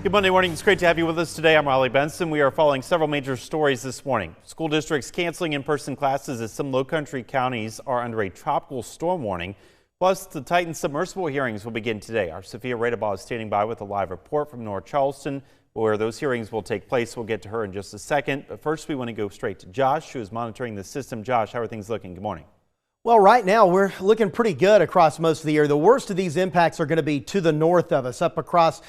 Good Monday morning. It's great to have you with us today. I'm Riley Benson. We are following several major stories this morning. School districts canceling in-person classes as some low-country counties are under a tropical storm warning. Plus, the Titan submersible hearings will begin today. Our Sophia Redabaugh is standing by with a live report from North Charleston, where those hearings will take place. We'll get to her in just a second. But first, we want to go straight to Josh, who is monitoring the system. Josh, how are things looking? Good morning. Well, right now we're looking pretty good across most of the area. The worst of these impacts are going to be to the north of us, up across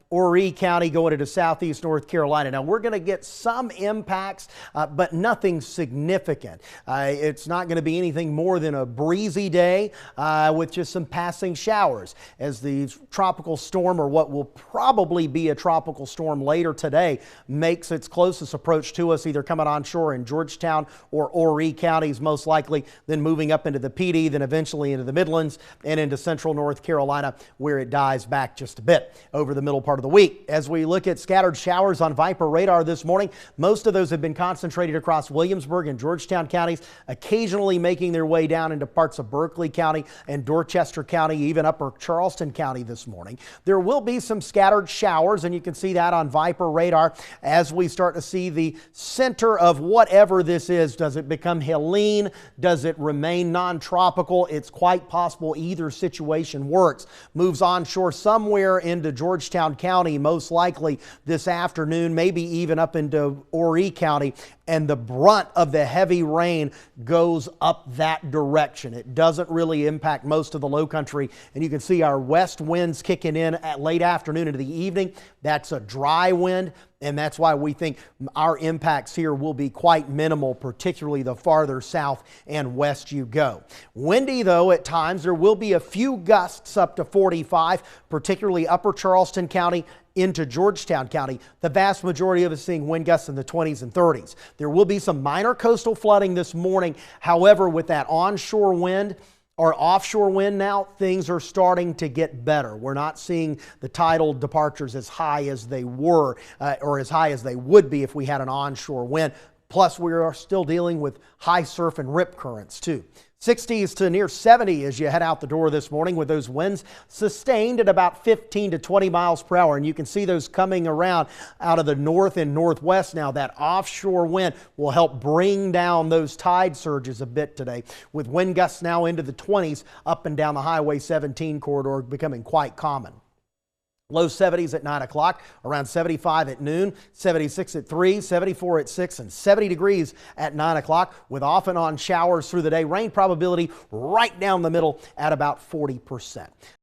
Horry County, going into southeast North Carolina. Now we're going to get some impacts, but nothing significant. It's not going to be anything more than a breezy day with just some passing showers as the tropical storm, or what will probably be a tropical storm later today, makes its closest approach to us, either coming onshore in Georgetown or Horry counties most likely, then moving up into the PD, then eventually into the Midlands and into central North Carolina, where it dies back just a bit over the middle part of the week. As we look at scattered showers on Viper radar this morning, most of those have been concentrated across Williamsburg and Georgetown counties, occasionally making their way down into parts of Berkeley County and Dorchester County, even upper Charleston County this morning. There will be some scattered showers, and you can see that on Viper radar as we start to see the center of whatever this is. Does it become Helene? Does it remain non-tropical? It's quite possible either situation works. Moves onshore somewhere into Georgetown County, most likely this afternoon, maybe even up into Horry County, and the brunt of the heavy rain goes up that direction. It doesn't really impact most of the low country, and you can see our west winds kicking in at late afternoon into the evening. That's a dry wind, and that's why we think our impacts here will be quite minimal, particularly the farther south and west you go. Windy, though, at times. There will be a few gusts up to 45, particularly upper Charleston County into Georgetown County. The vast majority of us seeing wind gusts in the 20s and 30s. There will be some minor coastal flooding this morning. However, with that onshore wind or offshore wind now, things are starting to get better. We're not seeing the tidal departures as high as they were or as high as they would be if we had an onshore wind. Plus, we are still dealing with high surf and rip currents too. 60s to near 70 as you head out the door this morning, with those winds sustained at about 15 to 20 miles per hour. And you can see those coming around out of the north and northwest now. That offshore wind will help bring down those tide surges a bit today, with wind gusts now into the 20s up and down the Highway 17 corridor becoming quite common. Low 70s at 9 o'clock, around 75 at noon, 76 at 3, 74 at 6, and 70 degrees at 9 o'clock, with off and on showers through the day. Rain probability right down the middle at about 40%.